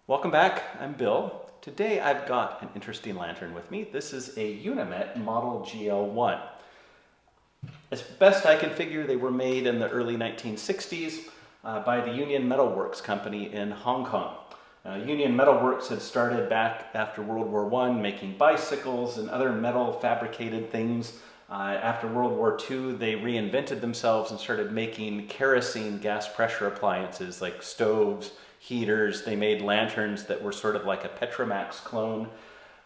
Welcome back, I'm Bill. Today I've got an interesting lantern with me. This is a Unimet model GL-1. As best I can figure, they were made in the early 1960s by the Union Metalworks company in Hong Kong. Union Metalworks had started back after World War I making bicycles and other metal fabricated things. After World War II, they reinvented themselves and started making kerosene gas pressure appliances like stoves, heaters. They made lanterns that were sort of like a Petromax clone.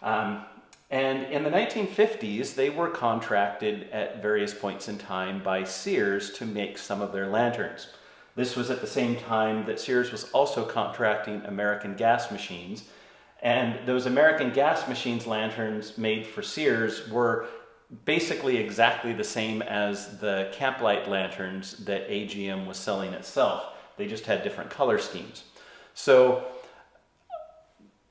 And in the 1950s, they were contracted at various points in time by Sears to make some of their lanterns. This was at the same time that Sears was also contracting American Gas Machines. And those American Gas Machines lanterns made for Sears were basically exactly the same as the camplight lanterns that AGM was selling itself. They just had different color schemes. So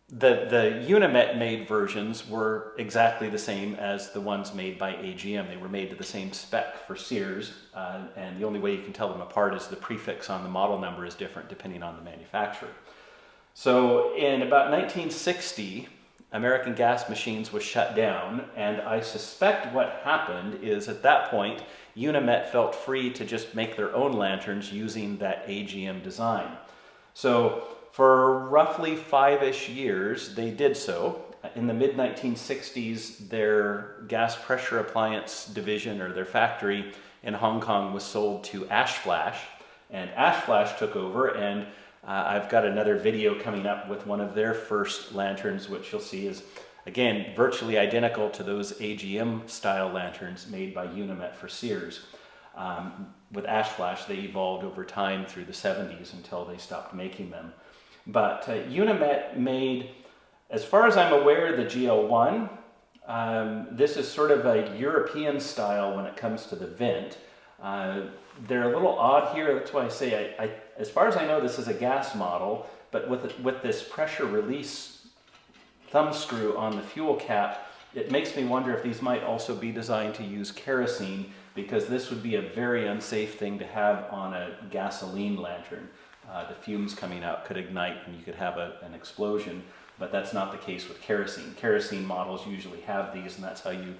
the Unimet made versions were exactly the same as the ones made by AGM. They were made to the same spec for Sears, and the only way you can tell them apart is the prefix on the model number is different depending on the manufacturer. So in about 1960, American Gas Machines was shut down, and I suspect what happened is at that point, Unimet felt free to just make their own lanterns using that AGM design. So for roughly 5-ish years, they did so. In the mid-1960s, their gas pressure appliance division, or their factory in Hong Kong, was sold to Ash Flash, and Ash Flash took over, and I've got another video coming up with one of their first lanterns, which you'll see is, again, virtually identical to those AGM-style lanterns made by Unimet for Sears. With Ash Flash, they evolved over time through the 70s until they stopped making them. But Unimet made, as far as I'm aware, the GL-1. This is sort of a European style when it comes to the vent. They're a little odd here. That's why I say, as far as I know, this is a gas model, but with this pressure release thumb screw on the fuel cap, it makes me wonder if these might also be designed to use kerosene, because this would be a very unsafe thing to have on a gasoline lantern. The fumes coming out could ignite and you could have an explosion, but that's not the case with kerosene. Kerosene models usually have these, and that's how you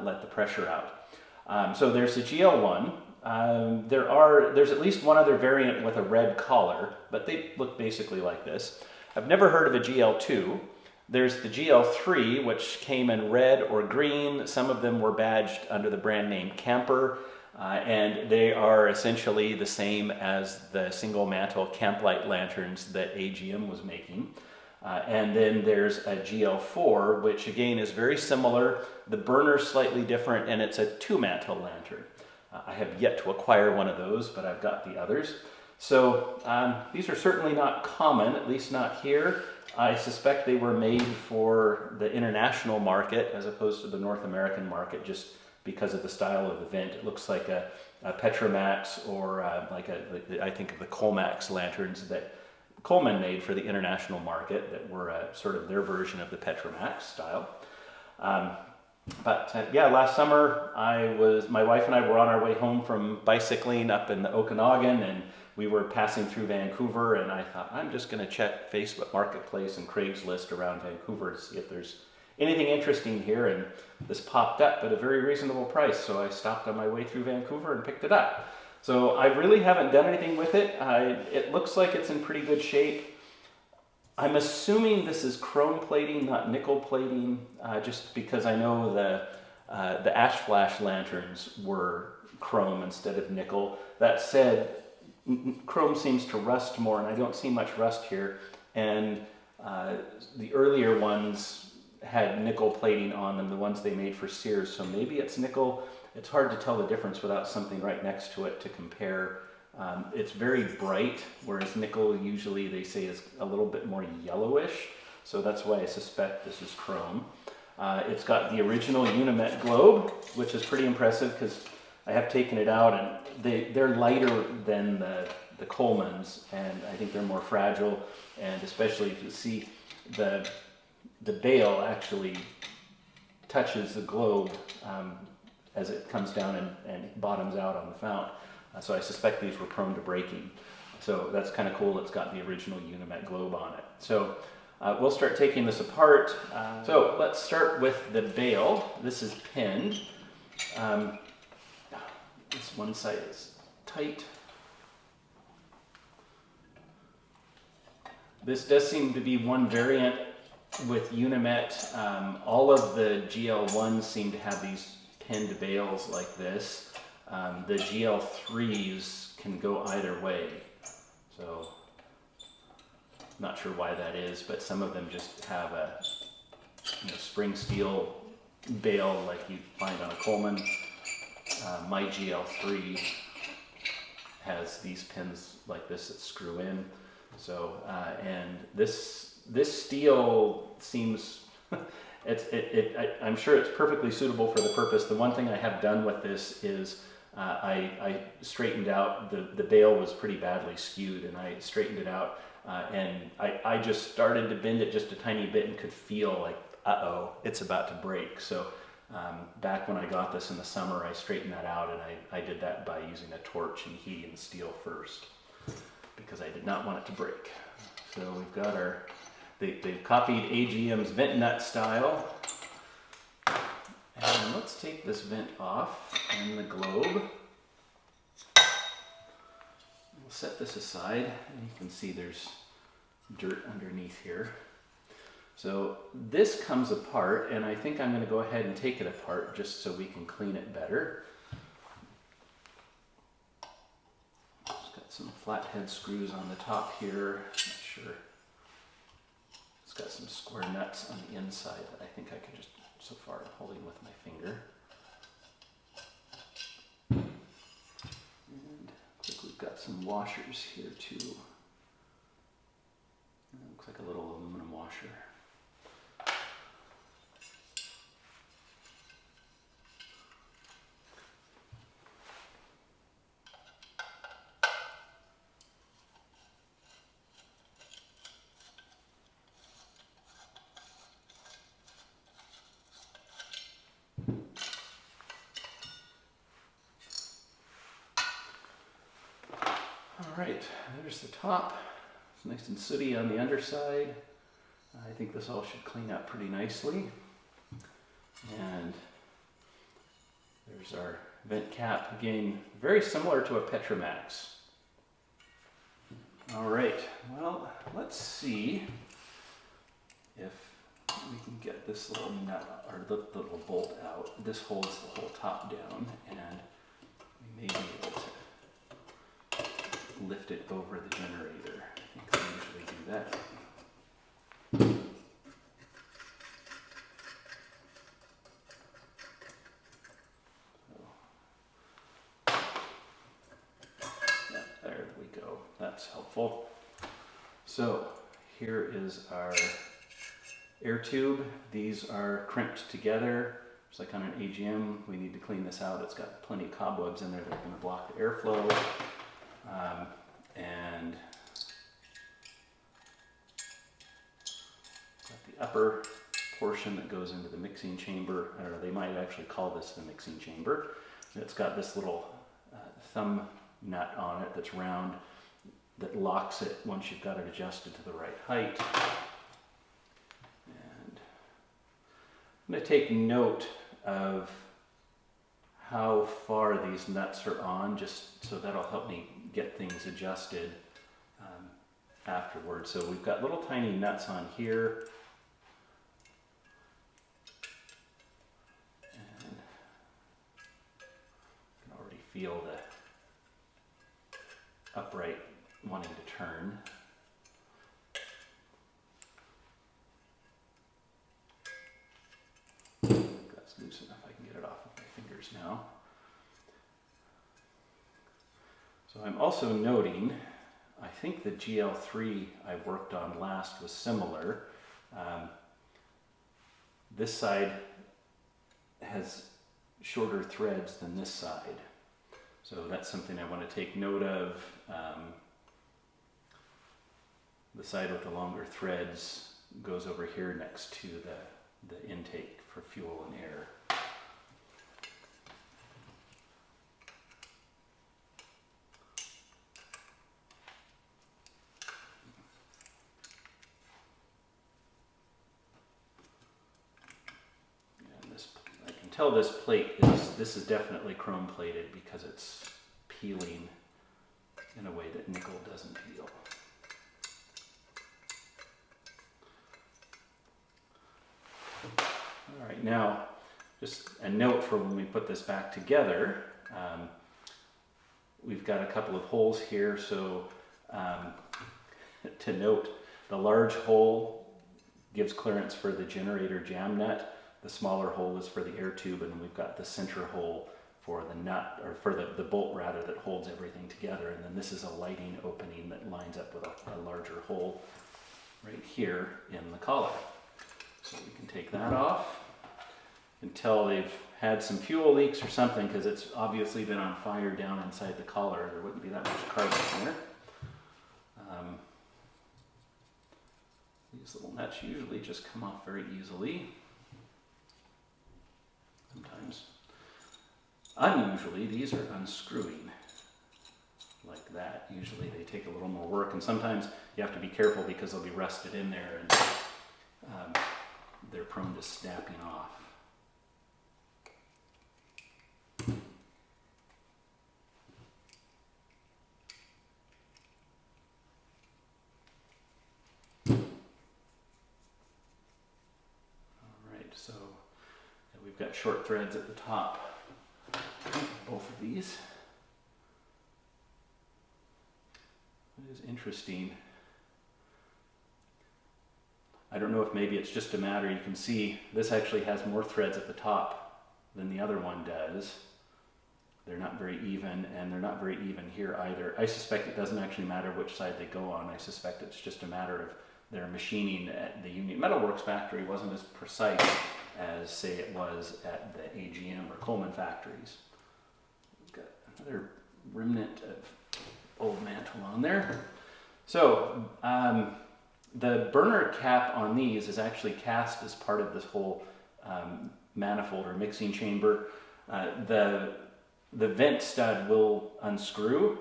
let the pressure out. So there's the GL-1. There's at least one other variant with a red collar, but they look basically like this. I've never heard of a GL-2. There's the GL-3, which came in red or green. Some of them were badged under the brand name Camper, and they are essentially the same as the single mantle camplight lanterns that AGM was making. And then there's a GL-4, which again is very similar. The burner's slightly different, and it's a 2-mantle lantern. I have yet to acquire one of those, but I've got the others. So these are certainly not common, at least not here. I suspect they were made for the international market as opposed to the North American market, just because of the style of the vent. It looks like a Petromax, or I think of the Colmax lanterns that Coleman made for the international market that were sort of their version of the Petromax style. Yeah, last summer my wife and I were on our way home from bicycling up in the Okanagan, and we were passing through Vancouver, and I thought, I'm just going to check Facebook Marketplace and Craigslist around Vancouver to see if there's anything interesting here, and this popped up at a very reasonable price, so I stopped on my way through Vancouver and picked it up. So I really haven't done anything with it. It looks like it's in pretty good shape. I'm assuming this is chrome plating, not nickel plating, just because I know the Ash Flash lanterns were chrome instead of nickel. That said, chrome seems to rust more, and I don't see much rust here. And the earlier ones had nickel plating on them, the ones they made for Sears, so maybe it's nickel. It's hard to tell the difference without something right next to it to compare. It's very bright, whereas nickel usually they say is a little bit more yellowish, so that's why I suspect this is chrome. It's got the original Unimet globe, which is pretty impressive because I have taken it out, and they're lighter than the Colemans, and I think they're more fragile, and especially if you see the bail actually touches the globe as it comes down and bottoms out on the fount. So I suspect these were prone to breaking. So that's kind of cool. It's got the original Unimet globe on it. So we'll start taking this apart. So let's start with the bail. This is pinned. This one side is tight. This does seem to be one variant with Unimet. All of the GL-1s seem to have these pinned bails like this. The GL-3s can go either way. So, not sure why that is, but some of them just have a spring steel bail like you find on a Coleman. My GL-3 has these pins like this that screw in. So, and this steel seems, I'm sure it's perfectly suitable for the purpose. The one thing I have done with this is I straightened out, the bail was pretty badly skewed, and I straightened it out, and I just started to bend it just a tiny bit and could feel like, uh-oh, it's about to break. So back when I got this in the summer, I straightened that out, and I did that by using a torch and heating the steel first, because I did not want it to break. So we've got they've copied AGM's vent nut style. And let's take this vent off and the globe. We'll set this aside, and you can see there's dirt underneath here. So this comes apart, and I think I'm going to go ahead and take it apart just so we can clean it better. It's got some flathead screws on the top here. Not sure. It's got some square nuts on the inside that I think I can just, so far I'm holding with my finger. And looks like we've got some washers here too. Looks like a little aluminum washer. All right, there's the top. It's nice and sooty on the underside. I think this all should clean up pretty nicely. And there's our vent cap, again, very similar to a Petromax. All right, well, let's see if we can get this little nut, or the little bolt out. This holds the whole top down, and we may be able to lift it over the generator. I think I usually do that. Yeah, there we go. That's helpful. So here is our air tube. These are crimped together. Just like on an AGM, we need to clean this out. It's got plenty of cobwebs in there that are going to block the airflow. And got the upper portion that goes into the mixing chamber. I don't know, they might actually call this the mixing chamber. And it's got this little thumb nut on it that's round that locks it once you've got it adjusted to the right height. And I'm going to take note of how far these nuts are on, just so that'll help me get things adjusted afterwards. So we've got little tiny nuts on here. And I can already feel the upright wanting to turn. That's loose enough, I can get it off with my fingers now. So I'm also noting, I think the GL-3 I worked on last was similar. This side has shorter threads than this side. So that's something I want to take note of. The side with the longer threads goes over here next to the intake for fuel and air. tell this this is definitely chrome plated because it's peeling in a way that nickel doesn't peel. All right, now just a note for when we put this back together. We've got a couple of holes here, so to note, the large hole gives clearance for the generator jam nut. The smaller hole is for the air tube, and we've got the center hole for the nut, or for the bolt rather, that holds everything together. And then this is a lighting opening that lines up with a larger hole right here in the collar. So we can take that off. Until they've had some fuel leaks or something, because it's obviously been on fire down inside the collar. There wouldn't be that much carbon there. These little nuts usually just come off very easily. Sometimes. Unusually, these are unscrewing like that. Usually they take a little more work, and sometimes you have to be careful because they'll be rusted in there and they're prone to snapping off. So we've got short threads at the top, both of these. It is interesting. I don't know if maybe it's just a matter, you can see this actually has more threads at the top than the other one does. They're not very even, and they're not very even here either. I suspect it doesn't actually matter which side they go on. I suspect it's just a matter of their machining at the Unimet Metalworks factory wasn't as precise as, say, it was at the AGM or Coleman factories. We've got another remnant of old mantle on there. So the burner cap on these is actually cast as part of this whole manifold or mixing chamber. The vent stud will unscrew,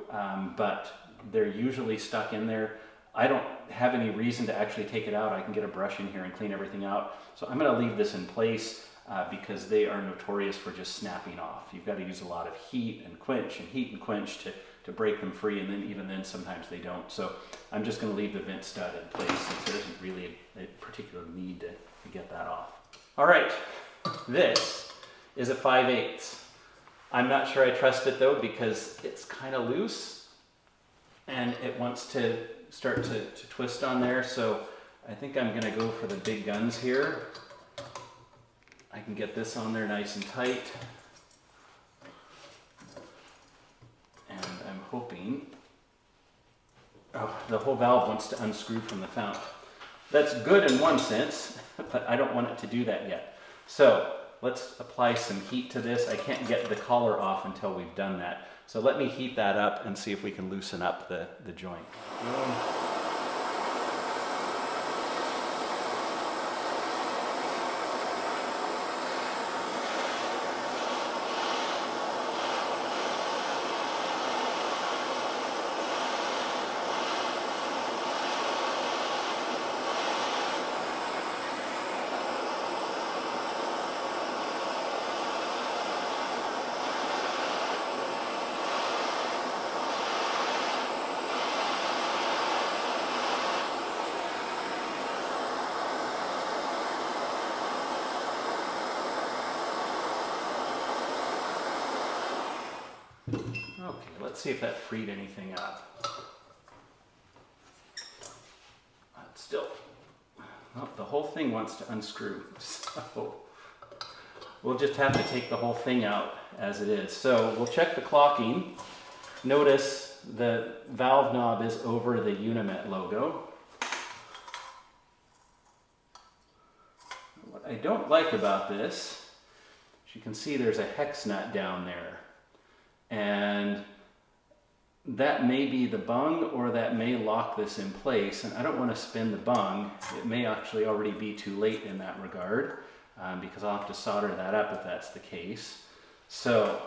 but they're usually stuck in there. I don't have any reason to actually take it out. I can get a brush in here and clean everything out. So I'm going to leave this in place because they are notorious for just snapping off. You've got to use a lot of heat and quench to break them free, and then even then sometimes they don't. So I'm just going to leave the vent stud in place since there isn't really a particular need to get that off. All right, this is a 5/8. I'm not sure I trust it though because it's kind of loose and it wants to start to twist on there, so I think I'm going to go for the big guns here. I can get this on there nice and tight, and I'm hoping, oh, the whole valve wants to unscrew from the fount. That's good in one sense, but I don't want it to do that yet. So let's apply some heat to this. I can't get the collar off until we've done that. So let me heat that up and see if we can loosen up the joint. Okay, let's see if that freed anything up. Still, well, the whole thing wants to unscrew, so we'll just have to take the whole thing out as it is. So we'll check the clocking. Notice the valve knob is over the Unimet logo. What I don't like about this, as you can see, there's a hex nut down there. And that may be the bung, or that may lock this in place, and I don't want to spin the bung. It may actually already be too late in that regard, because I'll have to solder that up if that's the case. So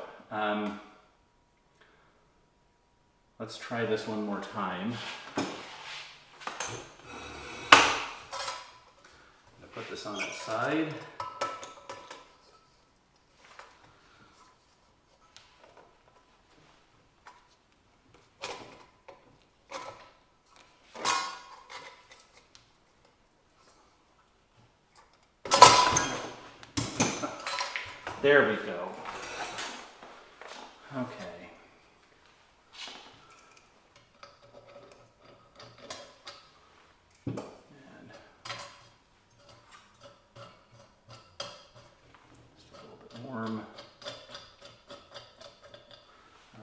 let's try this one more time. I'm going to put this on its side. There we go. Okay. And just a little bit warm.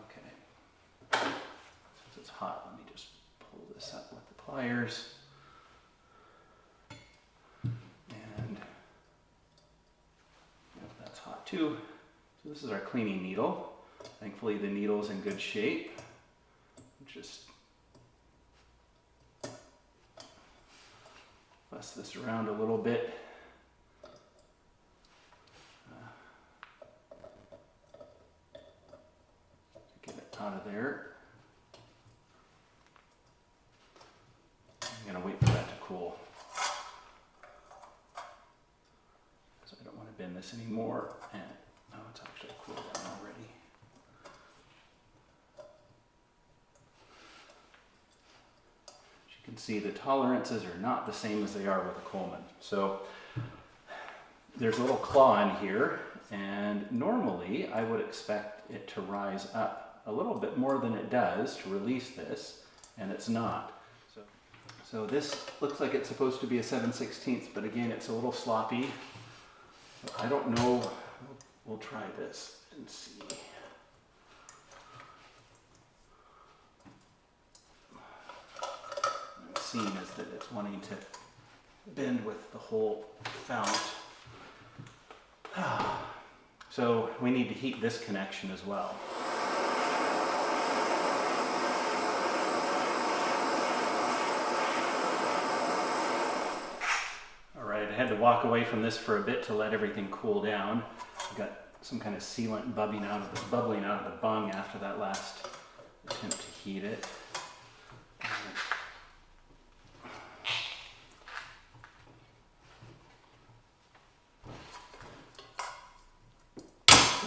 Okay. Since it's hot, let me just pull this up with the pliers. And yep, that's hot too. So this is our cleaning needle. Thankfully the needle's in good shape. Just fuss this around a little bit. Get it out of there. I'm going to wait for that to cool, because I don't want to bend this anymore. And no, it's actually cooled down already. As you can see, the tolerances are not the same as they are with a Coleman. So there's a little claw in here, and normally I would expect it to rise up a little bit more than it does to release this, and it's not. So this looks like it's supposed to be a 7/16, but again, it's a little sloppy. I don't know. We'll try this and see. What I'm seeing is that it's wanting to bend with the whole fount. So we need to heat this connection as well. I had to walk away from this for a bit to let everything cool down. I've got some kind of sealant bubbling out of the bung after that last attempt to heat it.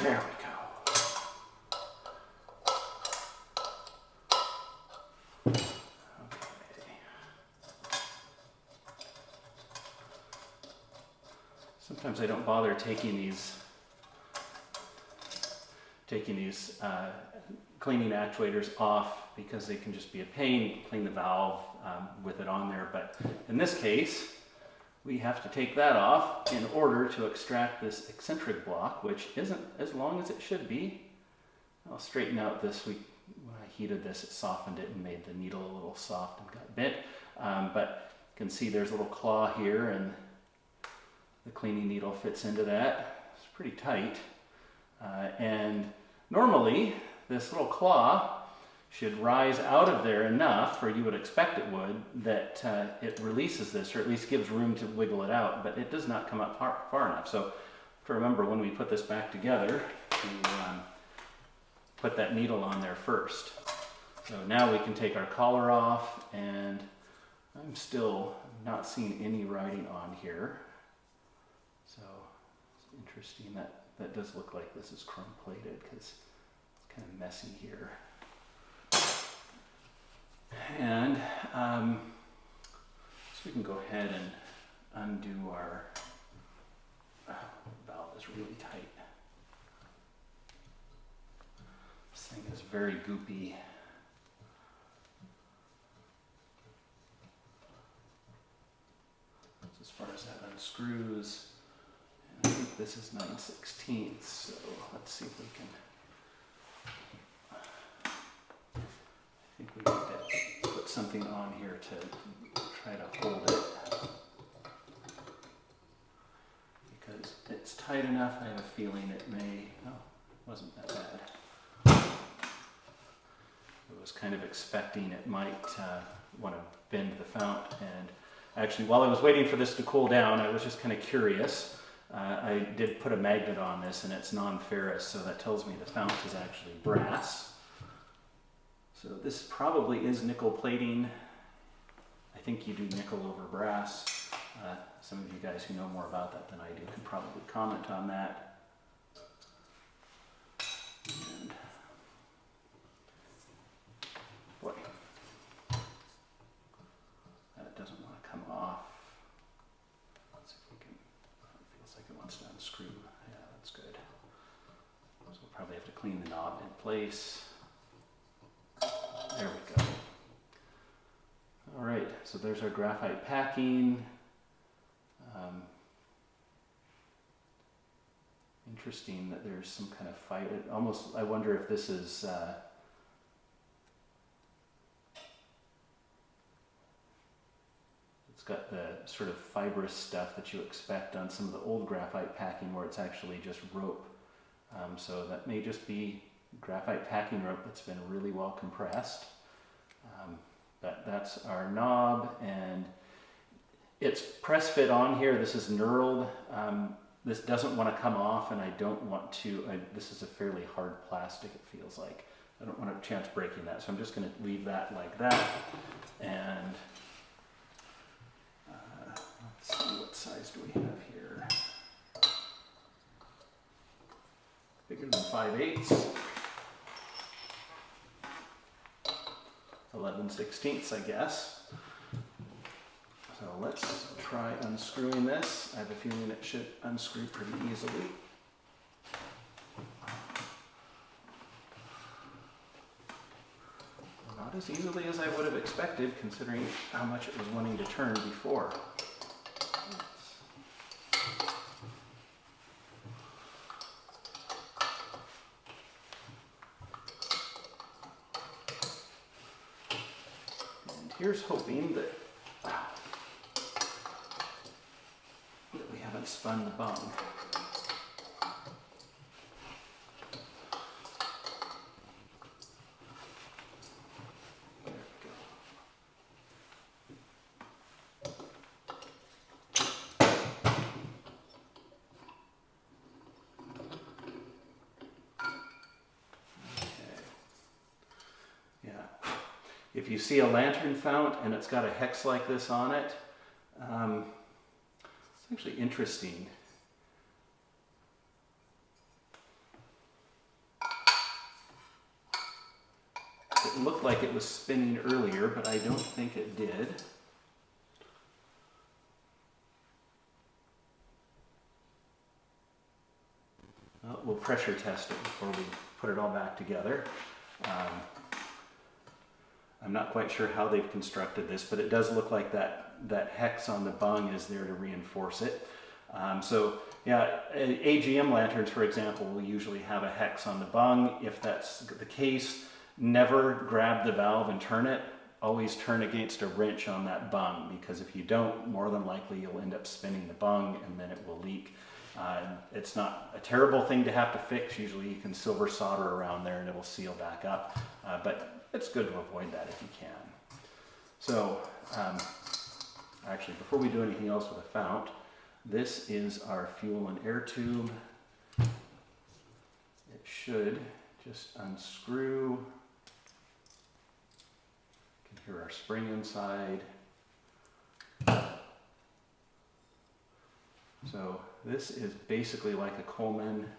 There we go. Sometimes I don't bother taking these cleaning actuators off because they can just be a pain. Clean the valve with it on there, but in this case we have to take that off in order to extract this eccentric block, which isn't as long as it should be. I'll straighten out this. When I heated this, it softened it and made the needle a little soft and got bent, but you can see there's a little claw here, and the cleaning needle fits into that. It's pretty tight. And normally, this little claw should rise out of there enough, or you would expect it would, that it releases this, or at least gives room to wiggle it out, but it does not come up far enough. So to remember, when we put this back together, to put that needle on there first. So now we can take our collar off, and I'm still not seeing any writing on here. So it's interesting that does look like this is chrome plated, because it's kind of messy here. And so we can go ahead and undo our valve is really tight. This thing is very goopy. That's as far as that unscrews. I think this is 9/16, so let's see if we can. I think we need to put something on here to try to hold it, because it's tight enough. I have a feeling it may. Oh, it wasn't that bad. I was kind of expecting it might want to bend the fount, and actually, while I was waiting for this to cool down, I was just kind of curious. I did put a magnet on this, and it's non-ferrous, so that tells me the fount is actually brass. So this probably is nickel plating. I think you do nickel over brass. Some of you guys who know more about that than I do can probably comment on that. And boy, that doesn't want to come off. Let's see if we can. It feels like it wants to unscrew. Yeah, that's good. place. There we go. All right, so there's our graphite packing. Interesting that there's some kind of fiber. Almost, I wonder if this is it's got the sort of fibrous stuff that you expect on some of the old graphite packing where it's actually just rope. So that may just be graphite packing rope that's been really well compressed. But that's our knob, and it's press fit on here. This is knurled. This doesn't want to come off, and I don't want to, this is a fairly hard plastic, it feels like. I don't want a chance breaking that, so I'm just going to leave that like that. And let's see, what size do we have here? Bigger than 5/8. 11/16, I guess. So let's try unscrewing this. I have a feeling it should unscrew pretty easily. Not as easily as I would have expected, considering how much it was wanting to turn before. And here's hoping that we haven't spun the bung. There we go. Okay. Yeah. If you see a lantern fount and it's got a hex like this on it, it's actually interesting. It looked like it was spinning earlier, but I don't think it did. Well, we'll pressure test it before we put it all back together. I'm not quite sure how they've constructed this, but it does look like that hex on the bung is there to reinforce it. So yeah, AGM lanterns, for example, will usually have a hex on the bung. If that's the case, never grab the valve and turn it. Always turn against a wrench on that bung, because if you don't, more than likely you'll end up spinning the bung and then it will leak. It's not a terrible thing to have to fix. Usually you can silver solder around there and it'll seal back up, but it's good to avoid that if you can. So actually, before we do anything else with a fount, this is our fuel and air tube. It should just unscrew. You can hear our spring inside. So this is basically like a Coleman.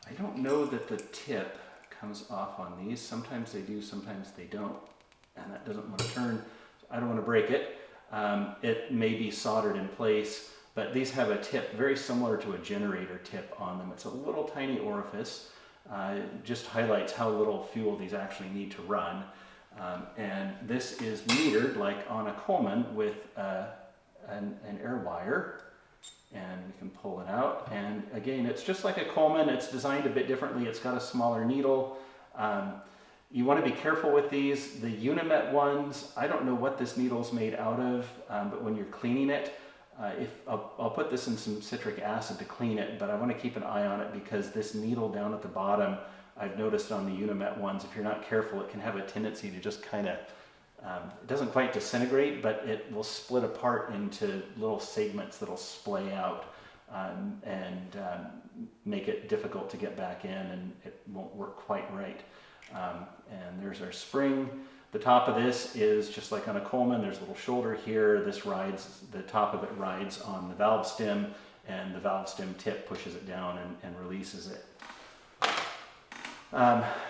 I don't know that the tip comes off on these. Sometimes they do, sometimes they don't. And that doesn't want to turn. I don't want to break it. It may be soldered in place, but these have a tip very similar to a generator tip on them. It's a little tiny orifice. It just highlights how little fuel these actually need to run. And this is metered like on a Coleman with an air wire. And we can pull it out, and again, it's just like a Coleman. It's designed a bit differently. It's got a smaller needle. You want to be careful with these. The Unimet ones, I don't know what this needle's made out of, but when you're cleaning it, I'll put this in some citric acid to clean it, but I want to keep an eye on it because this needle down at the bottom, I've noticed on the Unimet ones, if you're not careful, it can have a tendency to just kind of it doesn't quite disintegrate, but it will split apart into little segments that'll splay out and make it difficult to get back in, and it won't work quite right. And there's our spring. The top of this is just like on a Coleman. There's a little shoulder here. This rides, the top of it rides on the valve stem, and the valve stem tip pushes it down and releases it.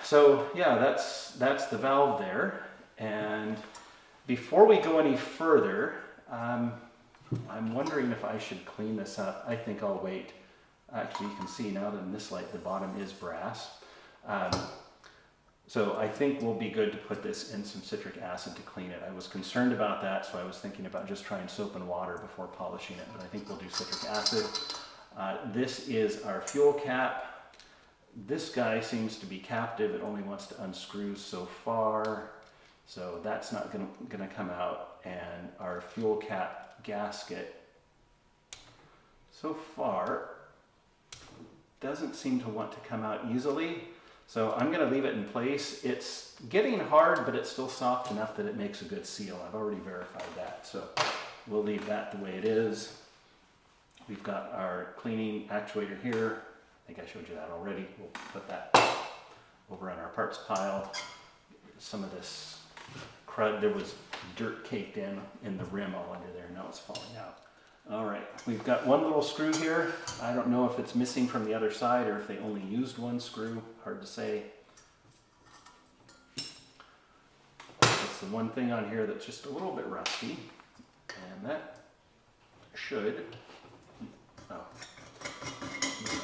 So yeah, that's the valve there. And before we go any further, I'm wondering if I should clean this up. I think I'll wait. Actually, you can see now that in this light the bottom is brass. So I think we'll be good to put this in some citric acid to clean it. I was concerned about that, so I was thinking about just trying soap and water before polishing it, but I think we'll do citric acid. This is our fuel cap. This guy seems to be captive. It only wants to unscrew so far, so that's not gonna come out. And our fuel cap gasket, so far, doesn't seem to want to come out easily. So I'm going to leave it in place. It's getting hard, but it's still soft enough that it makes a good seal. I've already verified that. So we'll leave that the way it is. We've got our cleaning actuator here. I think I showed you that already. We'll put that over on our parts pile. Some of this crud, there was dirt caked in the rim all under there. Now it's falling out. All right, we've got one little screw here. I don't know if it's missing from the other side or if they only used one screw, hard to say. It's the one thing on here that's just a little bit rusty, and that should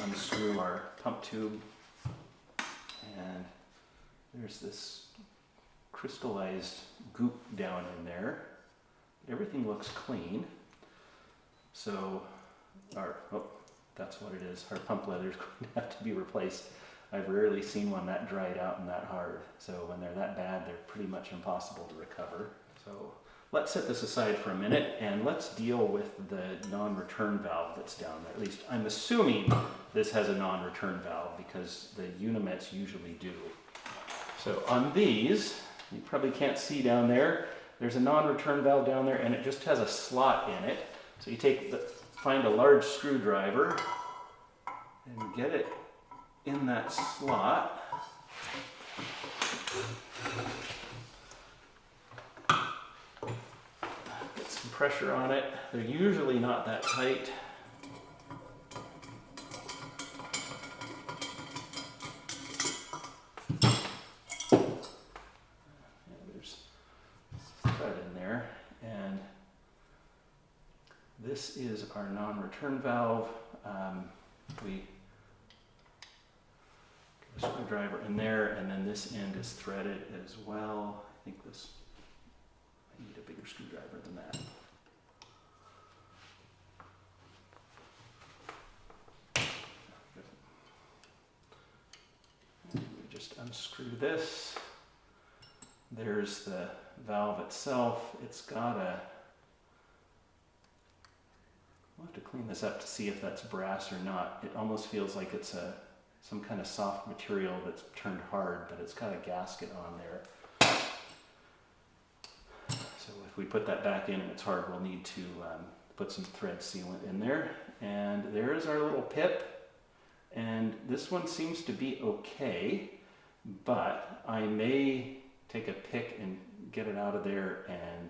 unscrew our pump tube, and there's this crystallized goop down in there. Everything looks clean. So, that's what it is. Our pump leather is going to have to be replaced. I've rarely seen one that dried out and that hard. So when they're that bad, they're pretty much impossible to recover. So let's set this aside for a minute and let's deal with the non-return valve that's down there. At least I'm assuming this has a non-return valve because the Unimets usually do. So on these, you probably can't see down there, there's a non-return valve down there and it just has a slot in it. So you find a large screwdriver and get it in that slot. Get some pressure on it. They're usually not that tight. There's thread in there, and this is our non-return valve. We get a screwdriver in there, and then this end is threaded as well. I think I need a bigger screwdriver than that. And we just unscrew this. There's the valve itself. It's got a We'll have to clean this up to see if that's brass or not. It almost feels like it's some kind of soft material that's turned hard, but it's got a gasket on there. So if we put that back in and it's hard, we'll need to put some thread sealant in there. And there's our little pip. And this one seems to be okay, but I may take a pick and get it out of there and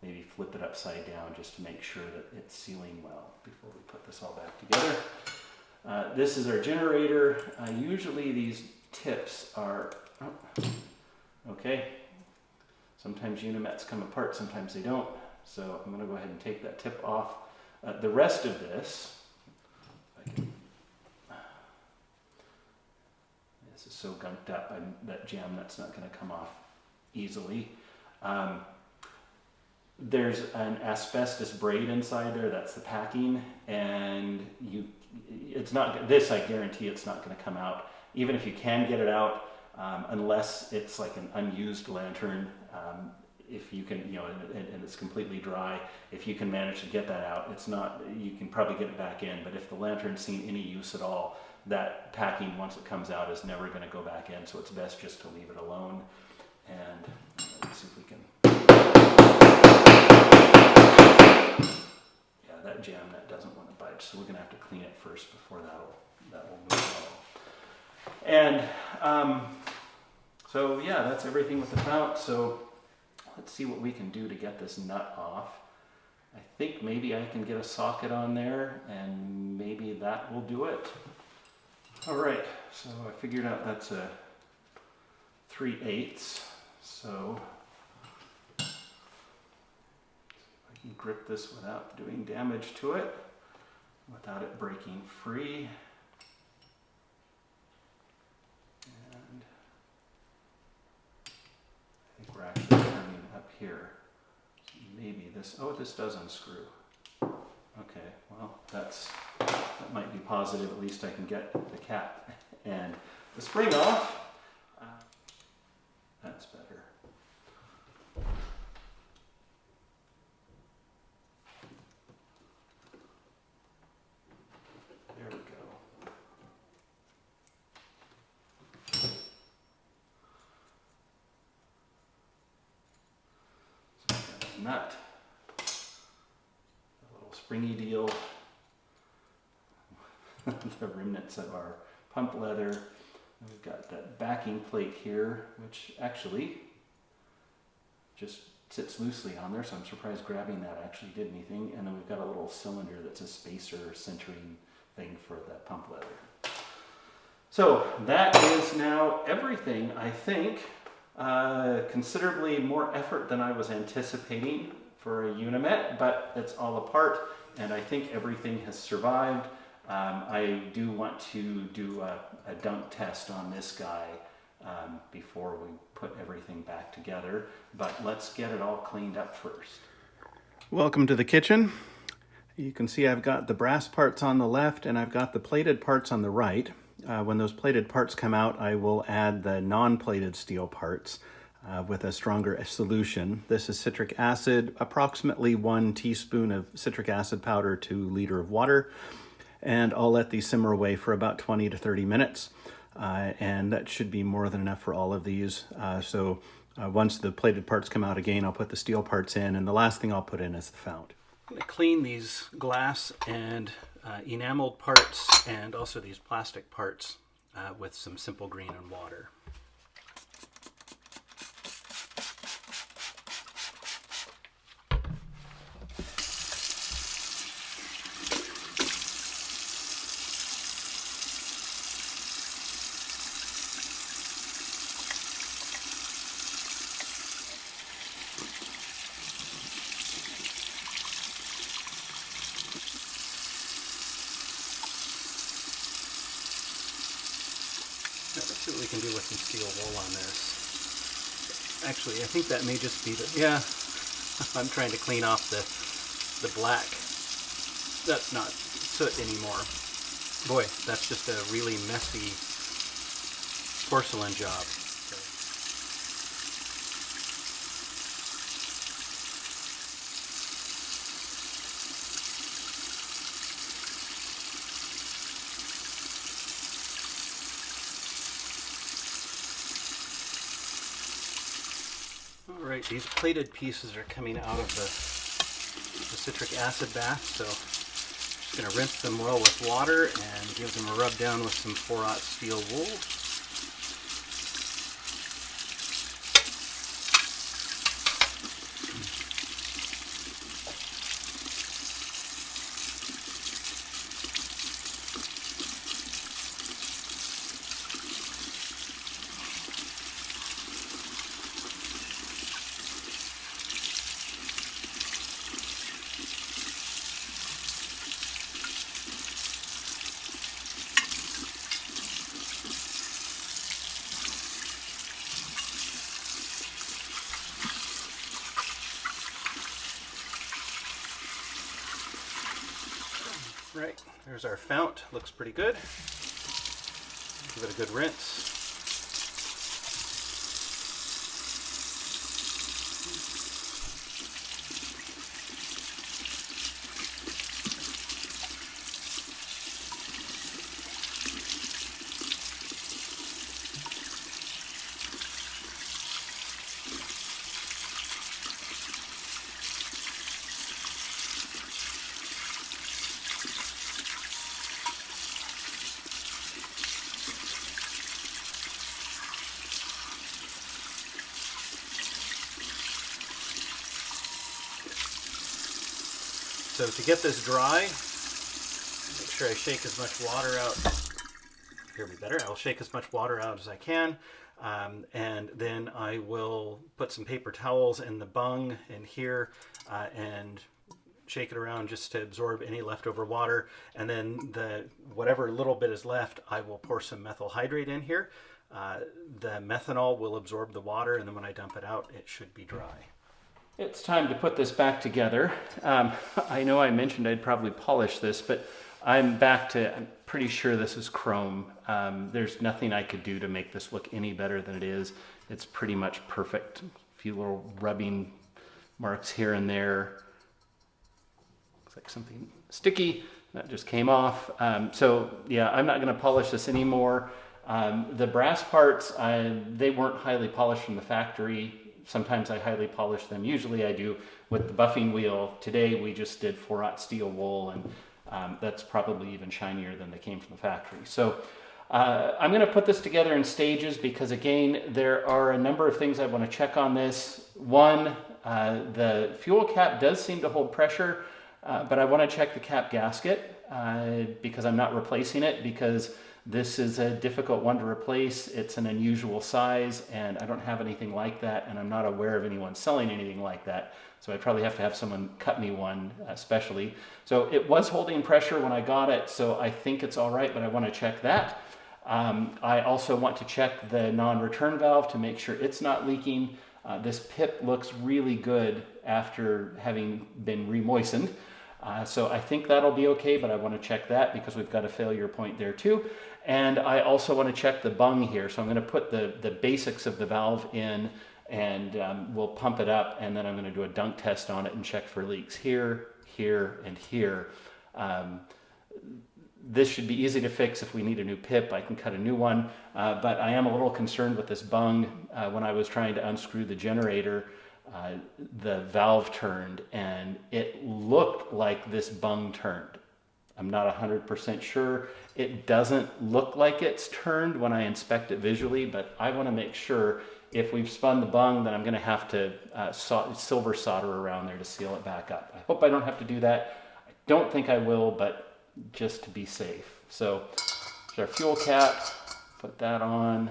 maybe flip it upside down just to make sure that it's sealing well before we put this all back together. This is our generator. Usually these tips are, okay, sometimes Unimets come apart, sometimes they don't. So I'm going to go ahead and take that tip off. The rest of this, this is so gunked up, that jam nut's not going to come off easily. There's an asbestos braid inside there, that's the packing, and it's not, this I guarantee it's not going to come out. Even if you can get it out, unless it's like an unused lantern, if you can, and it's completely dry, if you can manage to get that out, it's not, you can probably get it back in, but if the lantern's seen any use at all, that packing, once it comes out, is never going to go back in, so it's best just to leave it alone. And let's see if we can, yeah, that jam nut doesn't want to budge, so we're going to have to clean it first before that will move at all. And so yeah, that's everything with the fount. So let's see what we can do to get this nut off. I think maybe I can get a socket on there and maybe that will do it. All right, so I figured out that's a 3/8. So see if I can grip this without doing damage to it, without it breaking free. And here. So maybe this, oh, this does unscrew. Okay, well, that might be positive. At least I can get the cap and the spring off. That's better. There we go. So we've got a nut, a little springy deal, the remnants of our pump leather. And we've got that backing plate here, which actually just sits loosely on there, so I'm surprised grabbing that actually did anything. And then we've got a little cylinder that's a spacer centering thing for that pump leather. So that is now everything, I think. Considerably more effort than I was anticipating for a Unimet, but it's all apart, and I think everything has survived. I do want to do a dunk test on this guy before we put everything back together, but let's get it all cleaned up first. Welcome to the kitchen. You can see I've got the brass parts on the left and I've got the plated parts on the right. When those plated parts come out, I will add the non-plated steel parts with a stronger solution. This is citric acid, approximately 1 teaspoon of citric acid powder to liter of water. And I'll let these simmer away for about 20 to 30 minutes. And that should be more than enough for all of these. Once the plated parts come out again, I'll put the steel parts in, and the last thing I'll put in is the fount. I'm going to clean these glass and enameled parts and also these plastic parts with some simple green and water. Let's see what we can do with some steel wool on this. Actually, I think that may just be the, yeah, I'm trying to clean off the black. That's not soot anymore. Boy, that's just a really messy porcelain job. Alright, these plated pieces are coming out of the citric acid bath, so I'm just going to rinse them well with water and give them a rub down with some 4/0 steel wool. Right, there's our fount. Looks pretty good. Give it a good rinse. So to get this dry, make sure I shake as much water out. Here be better. I'll shake as much water out as I can, and then I will put some paper towels in the bung in here and shake it around just to absorb any leftover water. And then whatever little bit is left, I will pour some methyl hydrate in here. The methanol will absorb the water, and then when I dump it out, it should be dry. It's time to put this back together. I know I mentioned I'd probably polish this, but I'm pretty sure this is chrome. There's nothing I could do to make this look any better than it is. It's pretty much perfect. A few little rubbing marks here and there. Looks like something sticky. That just came off. So yeah, I'm not going to polish this anymore. The brass parts, they weren't highly polished from the factory. Sometimes I highly polish them. Usually I do with the buffing wheel. Today we just did 4/0 steel wool, and that's probably even shinier than they came from the factory. So I'm going to put this together in stages because, again, there are a number of things I want to check on this. One, the fuel cap does seem to hold pressure, but I want to check the cap gasket because I'm not replacing it, because this is a difficult one to replace. It's an unusual size, and I don't have anything like that, and I'm not aware of anyone selling anything like that. So I'd probably have to have someone cut me one specially. So it was holding pressure when I got it, so I think it's all right, but I want to check that. I also want to check the non-return valve to make sure it's not leaking. This pip looks really good after having been remoistened. So I think that'll be okay, but I want to check that because we've got a failure point there too. And I also want to check the bung here. So I'm going to put the basics of the valve in, and we'll pump it up, and then I'm going to do a dunk test on it and check for leaks here, here, and here. This should be easy to fix. If we need a new pip, I can cut a new one. But I am a little concerned with this bung. When I was trying to unscrew the generator, the valve turned, and it looked like this bung turned. I'm not 100% sure. It doesn't look like it's turned when I inspect it visually, but I want to make sure if we've spun the bung, then I'm going to have to silver solder around there to seal it back up. I hope I don't have to do that. I don't think I will, but just to be safe. So there's our fuel cap, put that on,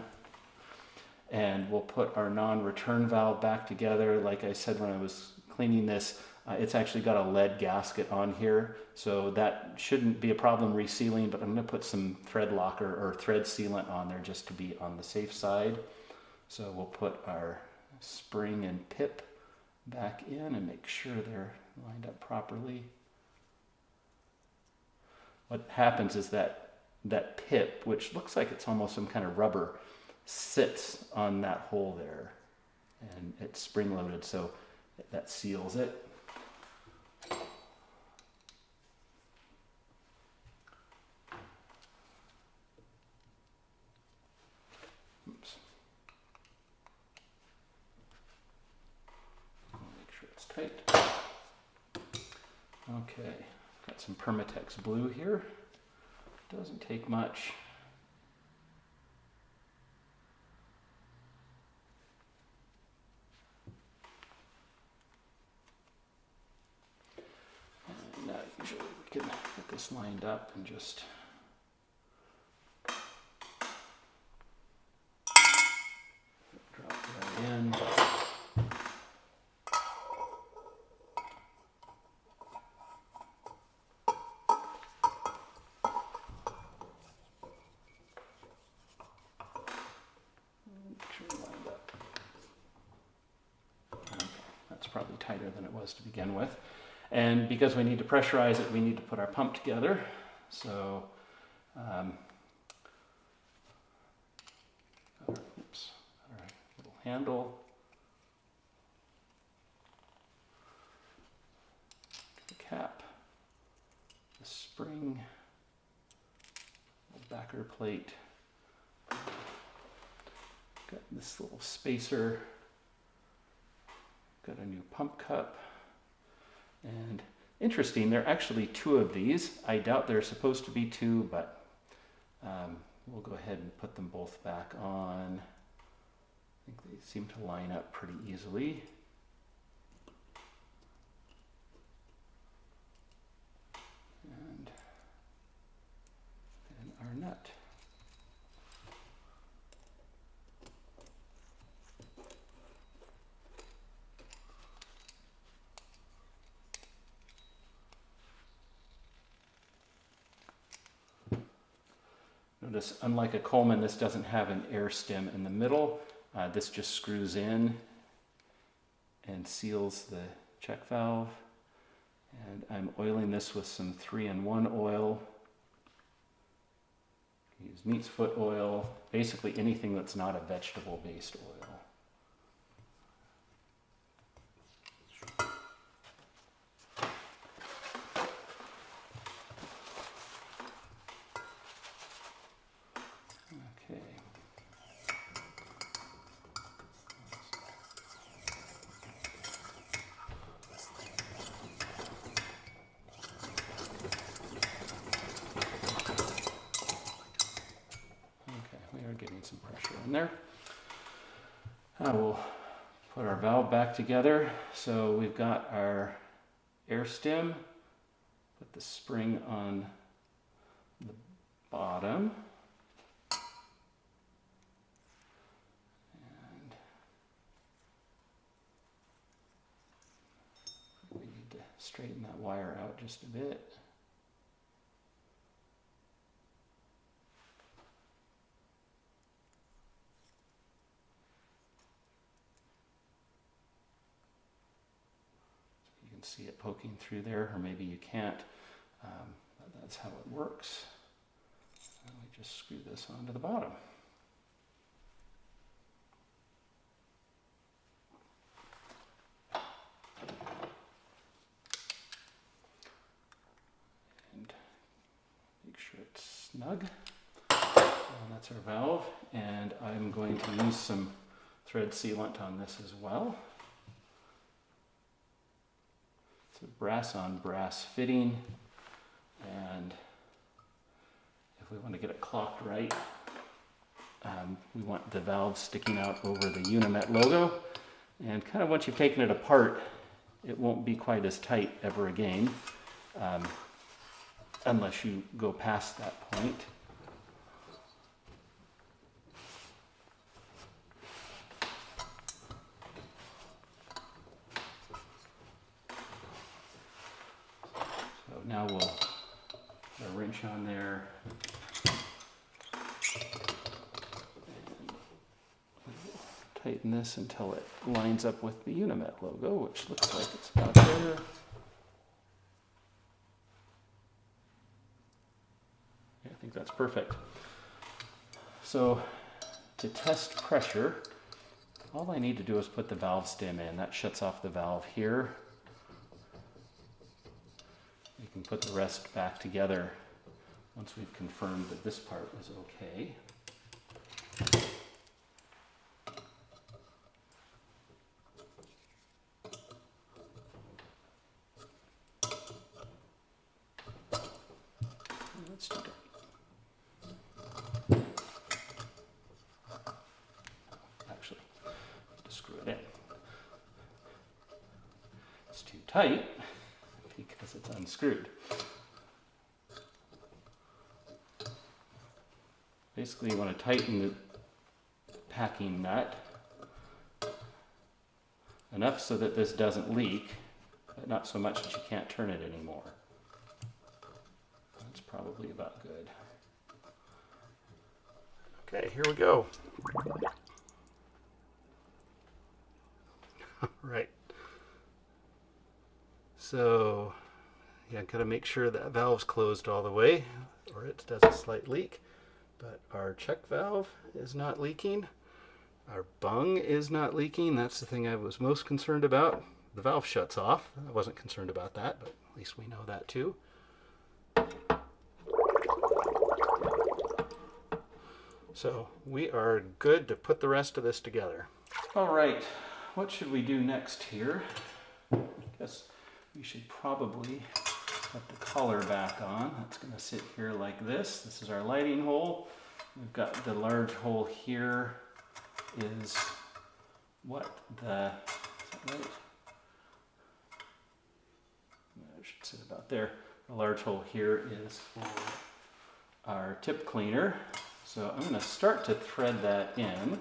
and we'll put our non-return valve back together. Like I said when I was cleaning this, it's actually got a lead gasket on here, so that shouldn't be a problem resealing, but I'm going to put some thread locker or thread sealant on there just to be on the safe side. So we'll put our spring and pip back in and make sure they're lined up properly. What happens is that pip, which looks like it's almost some kind of rubber, sits on that hole there, and it's spring loaded, so that seals it. Oops. Make sure it's tight. Okay, got some Permatex blue here. Doesn't take much. And usually we can get this lined up and just drop that in. Probably tighter than it was to begin with. And because we need to pressurize it, we need to put our pump together. So, oops, all right, little handle. The cap, the spring, little backer plate. Got this little spacer. Got a new pump cup, and interesting, there are actually two of these. I doubt there are supposed to be two, but we'll go ahead and put them both back on. I think they seem to line up pretty easily. And then our nut. Notice, unlike a Coleman, this doesn't have an air stem in the middle. This just screws in, and seals the check valve. And I'm oiling this with some 3-in-1 oil. Use neat's foot oil, basically anything that's not a vegetable-based oil. Okay. Getting some pressure in there. I will put our valve back together. So we've got our air stem, put the spring on the bottom, and we need to straighten that wire out just a bit. See it poking through there, or maybe you can't. But that's how it works. And we just screw this onto the bottom. And make sure it's snug. And that's our valve. And I'm going to use some thread sealant on this as well. It's a brass on brass fitting, and if we want to get it clocked right, we want the valve sticking out over the Unimet logo, and kind of once you've taken it apart, it won't be quite as tight ever again, unless you go past that point. Now we'll put a wrench on there, and we'll tighten this until it lines up with the Unimet logo, which looks like it's about there. Yeah, I think that's perfect. So to test pressure, all I need to do is put the valve stem in. That shuts off the valve here. You can put the rest back together once we've confirmed that this part is okay. Let's do that. Actually, just screw it in. It's too tight because it's unscrewed. Basically, you want to tighten the packing nut enough so that this doesn't leak, but not so much that you can't turn it anymore. That's probably about good. Okay, here we go. All right. So, yeah, gotta make sure that valve's closed all the way, or it does a slight leak. But our check valve is not leaking. Our bung is not leaking. That's the thing I was most concerned about. The valve shuts off. I wasn't concerned about that, but at least we know that too. So we are good to put the rest of this together. All right, what should we do next here? I guess we should probably put the collar back on. That's going to sit here like this. This is our lighting hole. We've got the large hole here is what the, is that right? It should sit about there. The large hole here is for our tip cleaner. So I'm going to start to thread that in.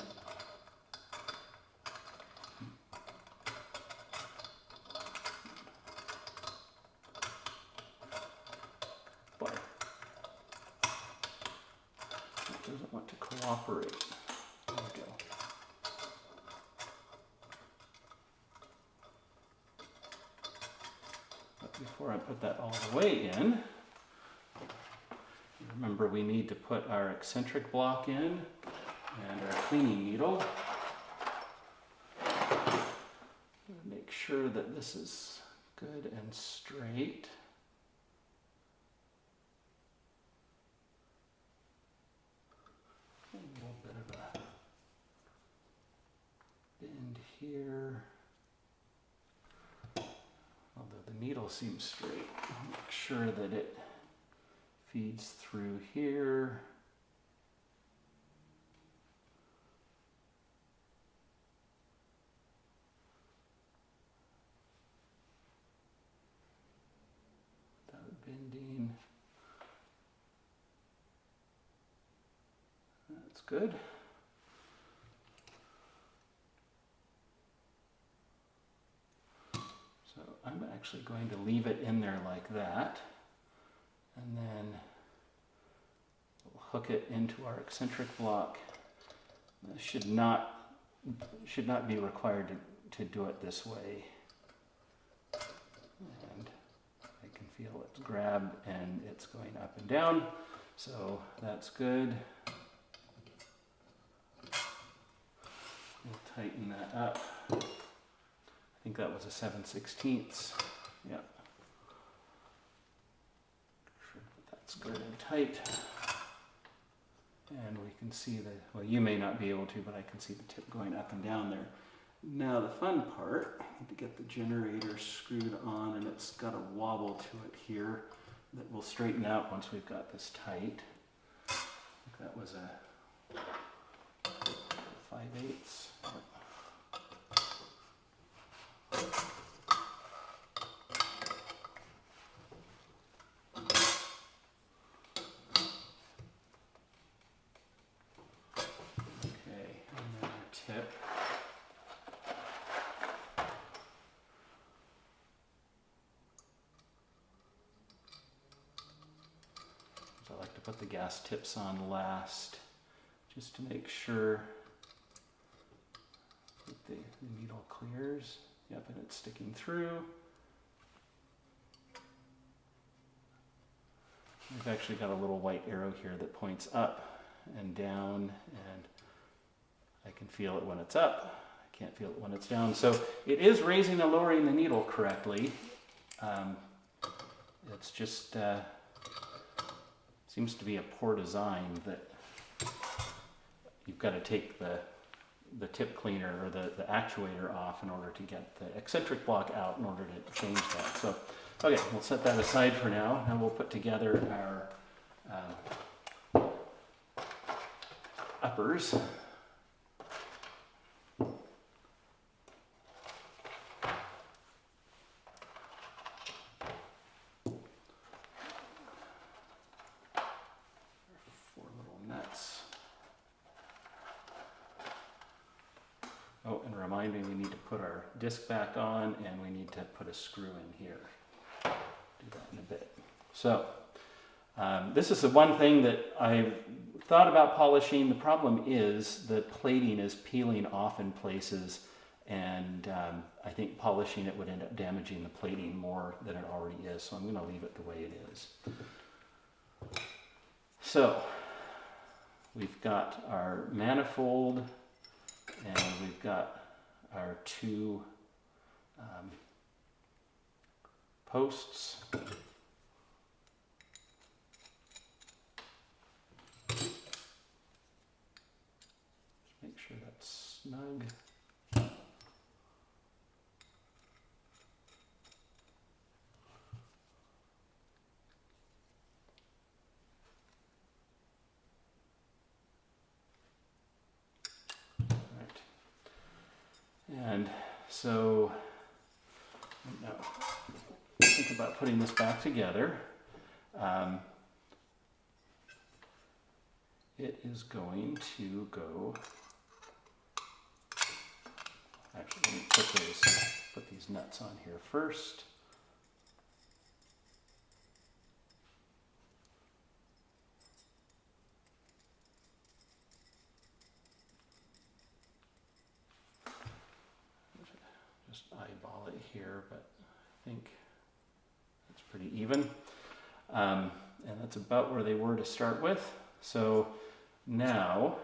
But it doesn't want to cooperate. There we go. before I put that all the way in, remember we need to put our eccentric block in and our cleaning needle. Make sure that this is good and straight. A little bit of a bend here. Although the needle seems straight, make sure that it feeds through here. Without bending. That's good. So I'm actually going to leave it in there like that, and then we'll hook it into our eccentric block. This should not be required to do it this way. And I can feel it's grabbed and it's going up and down, so that's good. We'll tighten that up. I think that was a 7/16. Yep. Sure that's good and tight. And we can see the, well, you may not be able to, but I can see the tip going up and down there. Now the fun part, I need to get the generator screwed on, and it's got a wobble to it here that will straighten out once we've got this tight. I think that was a 5/8. Tip. So I like to put the gas tips on last, just to make sure that the needle clears. Yep, and it's sticking through. We've actually got a little white arrow here that points up and down, and I can feel it when it's up. I can't feel it when it's down. So it is raising and lowering the needle correctly. It's just seems to be a poor design that you've got to take the tip cleaner or the actuator off in order to get the eccentric block out in order to change that. So, okay, we'll set that aside for now, and we'll put together our uppers. Oh, and remind me, we need to put our disc back on, and we need to put a screw in here. Do that in a bit. So, this is the one thing that I thought about polishing. The problem is the plating is peeling off in places, and I think polishing it would end up damaging the plating more than it already is, so I'm going to leave it the way it is. So, we've got our manifold, and we've got our two posts. Make sure that's snug. And so now think about putting this back together. It is going to go, actually let me put these nuts on here first. Eyeball it here, but I think pretty even. And that's about where they were to start with. So now,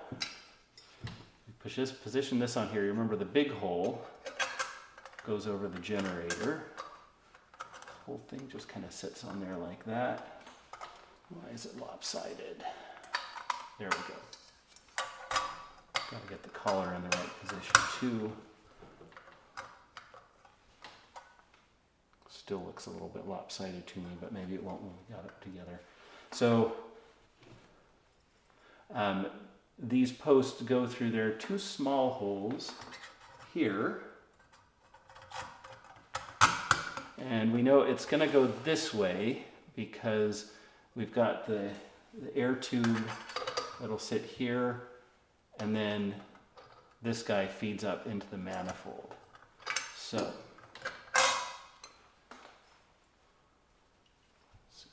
position this on here. You remember the big hole goes over the generator. The whole thing just kind of sits on there like that. Why is it lopsided? There we go. Gotta get the collar in the right position too. Still looks a little bit lopsided to me, but maybe it won't when we got it together. So these posts go through their two small holes here. And we know it's going to go this way because we've got the air tube that'll sit here, and then this guy feeds up into the manifold. So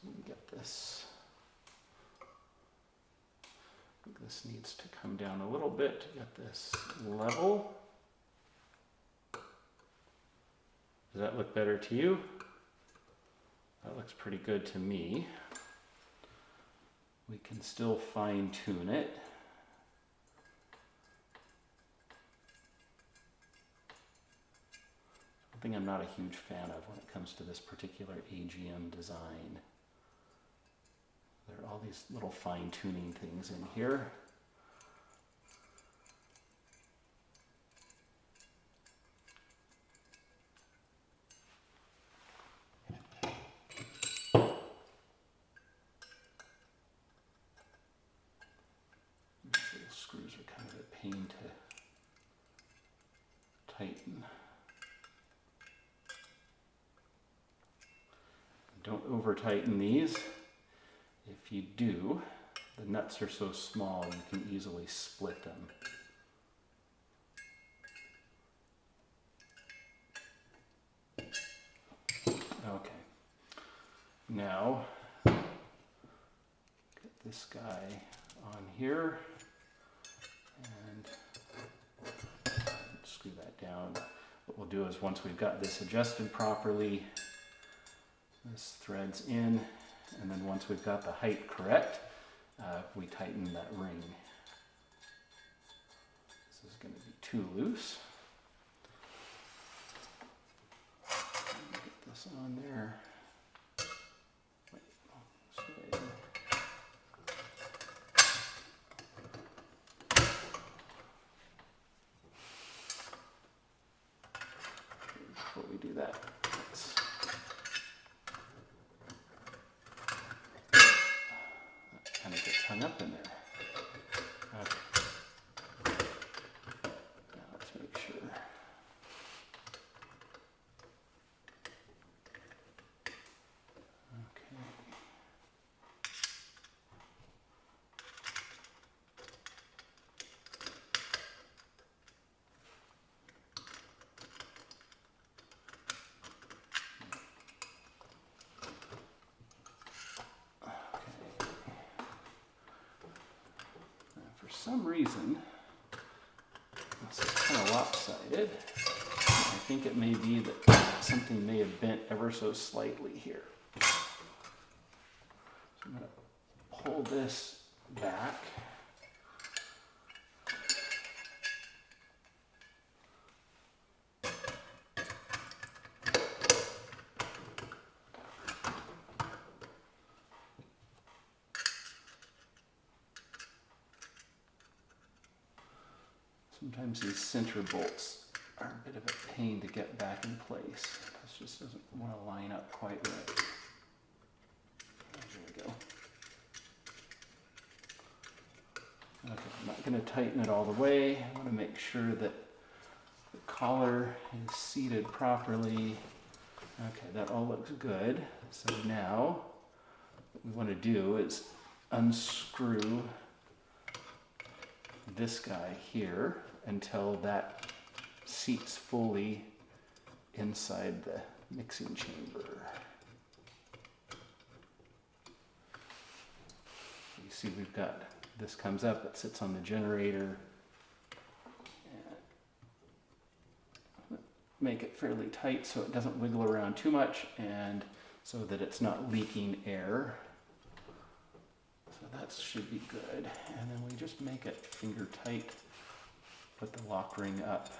we can get this. I think this needs to come down a little bit to get this level. Does that look better to you? That looks pretty good to me. We can still fine tune it. Something I'm not a huge fan of when it comes to this particular AGM design. There are all these little fine tuning things in here. Screws are kind of a pain to tighten. Don't over tighten these. If you do, the nuts are so small you can easily split them. Okay. Now, get this guy on here. And screw that down. What we'll do is once we've got this adjusted properly, this threads in, and then once we've got the height correct, we tighten that ring. This is going to be too loose. Get this on there. Before we do that, that kind of gets hung up in there. Okay. Now let's make sure. Okay. For some reason, this is kind of lopsided. I think it may be that something may have bent ever so slightly here. So I'm going to pull this back. Sometimes these center bolts are a bit of a pain to get back in place. This just doesn't want to line up quite right. There we go. Okay, I'm not going to tighten it all the way. I want to make sure that the collar is seated properly. Okay, that all looks good. So now what we want to do is unscrew this guy here until that seats fully inside the mixing chamber. You see we've got, this comes up, it sits on the generator. And make it fairly tight so it doesn't wiggle around too much, and so that it's not leaking air. So that should be good. And then we just make it finger tight, put the lock ring up.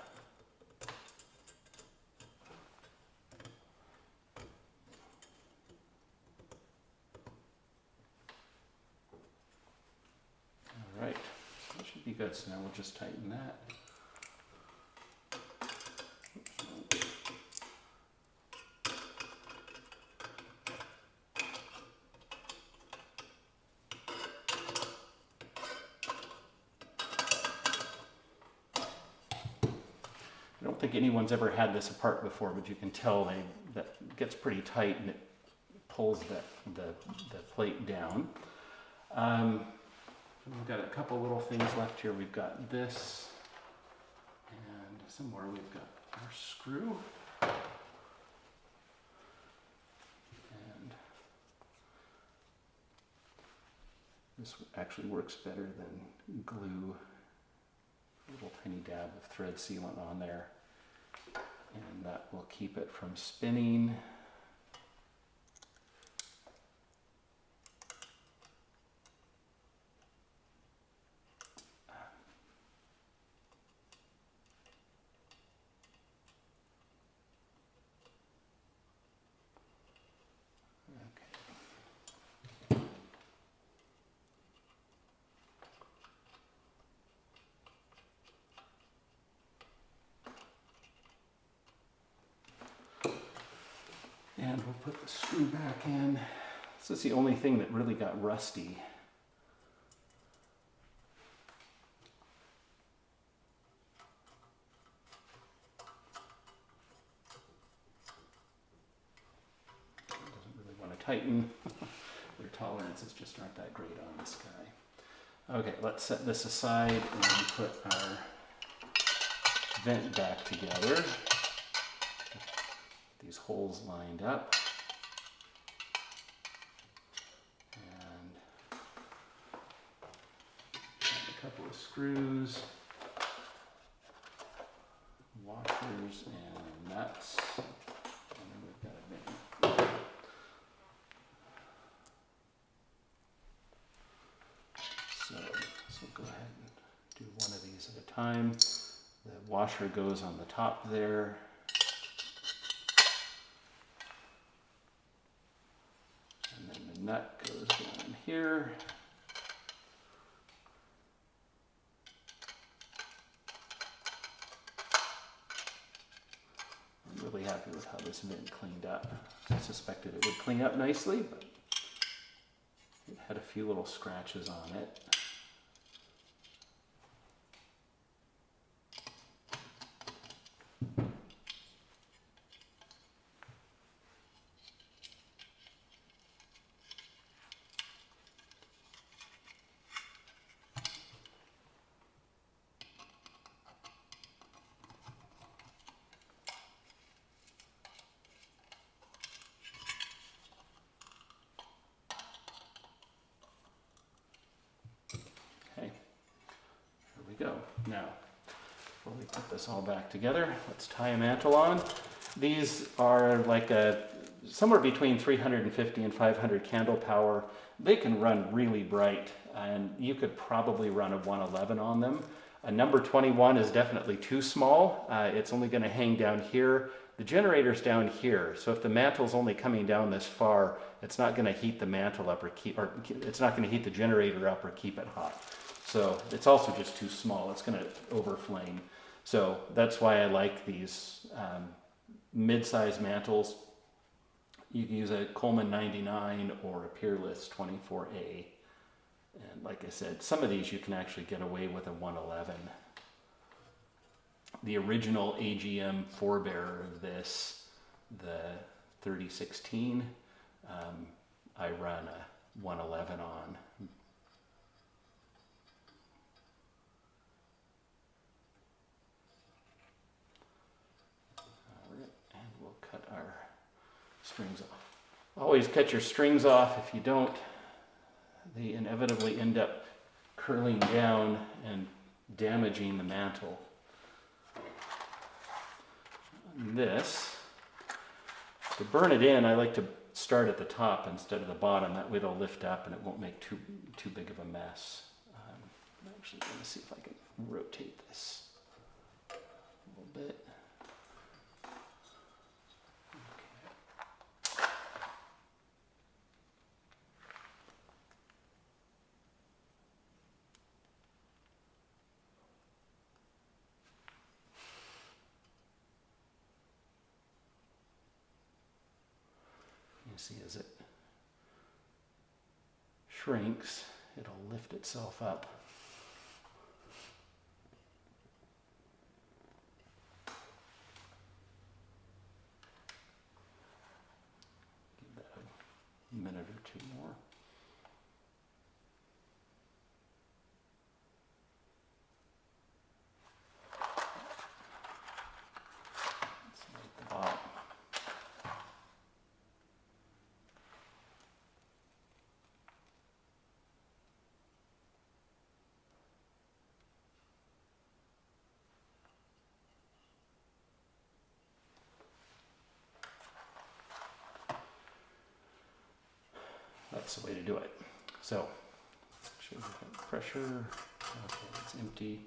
All right, that should be good. So now we'll just tighten that. I don't think anyone's ever had this apart before, but you can tell that gets pretty tight and it pulls the plate down. We've got a couple little things left here. We've got this, and somewhere we've got our screw. And this actually works better than glue. A little tiny dab of thread sealant on there, and that will keep it from spinning. And we'll put the screw back in. This is the only thing that really got rusty. It doesn't really want to tighten. Their tolerances just aren't that great on this guy. Okay, let's set this aside and put our vent back together. These holes lined up, and a couple of screws, washers, and nuts, and then we've got a vent. So we'll go ahead and do one of these at a time. The washer goes on the top there. Nut goes down here. I'm really happy with how this vent cleaned up. I suspected it would clean up nicely, but it had a few little scratches on it. Go. Now, before we put this all back together, let's tie a mantle on. These are like somewhere between 350 and 500 candle power. They can run really bright, and you could probably run a 111 on them. A number 21 is definitely too small. It's only going to hang down here. The generator's down here, so if the mantle's only coming down this far, it's not going to heat the mantle up or it's not going to heat the generator up or keep it hot. So it's also just too small. It's going to overflame. So that's why I like these mid-size mantles. You can use a Coleman 99 or a Peerless 24A. And like I said, some of these you can actually get away with a 111. The original AGM forebearer of this, the 3016, I run a 111 on. Cut our strings off. Always cut your strings off. If you don't, they inevitably end up curling down and damaging the mantle. And this, to burn it in, I like to start at the top instead of the bottom. That way it'll lift up and it won't make too big of a mess. I'm actually going to see if I can rotate this a little bit. See, as it shrinks, it'll lift itself up. Give that a minute or two more. Let's make the bottom. That's the way to do it. So, show you the pressure. Okay, it's empty.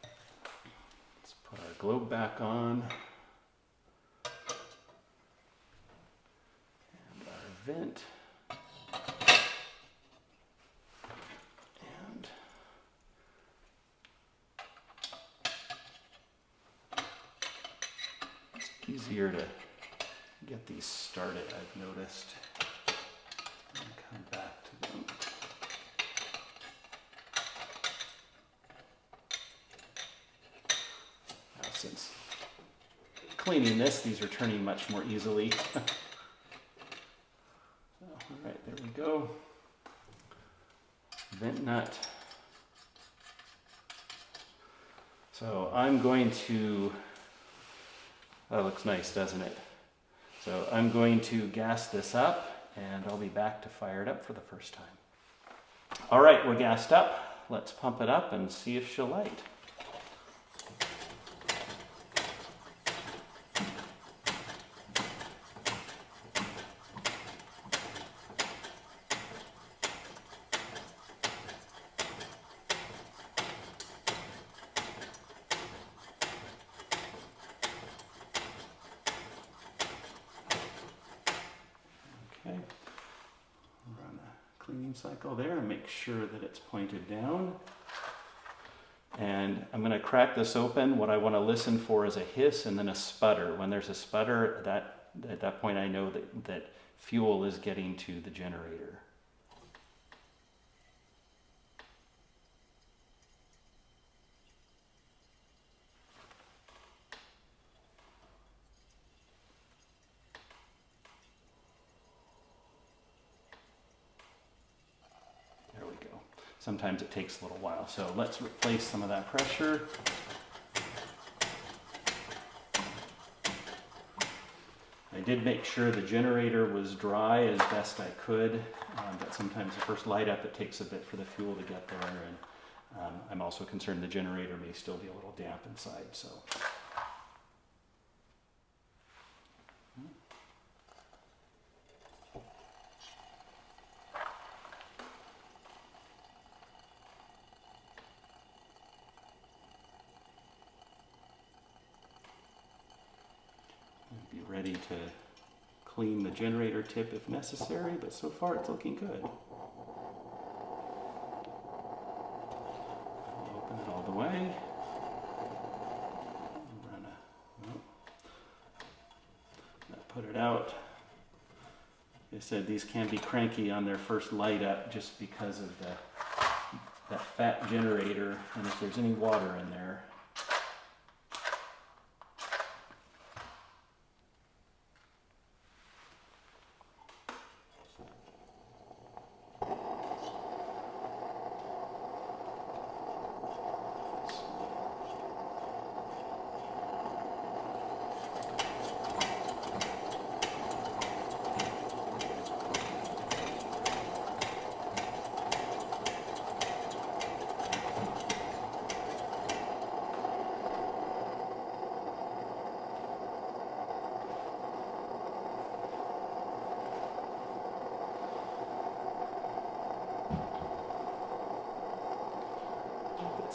Let's put our globe back on. And our vent. And it's easier to get these started, I've noticed. Come back to them. Now, since cleaning this, these are turning much more easily. So, all right, there we go. Vent nut. So I'm going to, that looks nice, doesn't it? So I'm going to gas this up, and I'll be back to fire it up for the first time. All right, we're gassed up. Let's pump it up and see if she'll light. Okay, run a cleaning cycle there and make sure that it's pointed down. And I'm going to crack this open. What I want to listen for is a hiss and then a sputter. When there's a sputter, at that point I know that fuel is getting to the generator. Sometimes it takes a little while. So let's replace some of that pressure. I did make sure the generator was dry as best I could, but sometimes the first light up, it takes a bit for the fuel to get there. And I'm also concerned the generator may still be a little damp inside. So. Be ready to clean the generator tip if necessary, but so far it's looking good. Open it all the way. Put it out. Like I said, these can be cranky on their first light up just because of that fat generator, and if there's any water in there.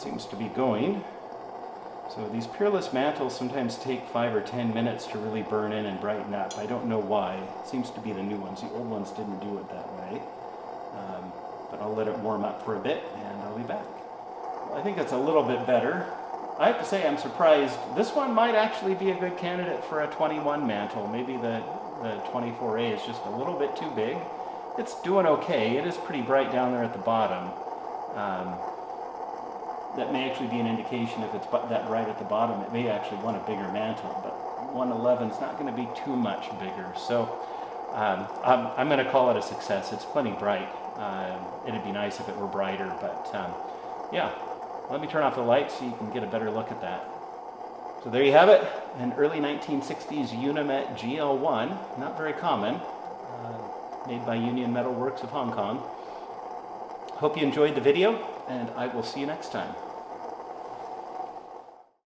seems to be going. So these peerless mantles sometimes take 5 or 10 minutes to really burn in and brighten up. I don't know why. It seems to be the new ones. The old ones didn't do it that way. But I'll let it warm up for a bit and I'll be back. Well, I think it's a little bit better. I have to say I'm surprised. This one might actually be a good candidate for a 21 mantle. Maybe the 24A is just a little bit too big. It's doing okay. It is pretty bright down there at the bottom. That may actually be an indication if it's that bright at the bottom, it may actually want a bigger mantle, but 111 is not going to be too much bigger. So I'm going to call it a success. It's plenty bright. It'd be nice if it were brighter, but yeah. Let me turn off the light so you can get a better look at that. So there you have it, an early 1960s Unimet GL-1, not very common, made by Union Metal Works of Hong Kong. Hope you enjoyed the video, and I will see you next time.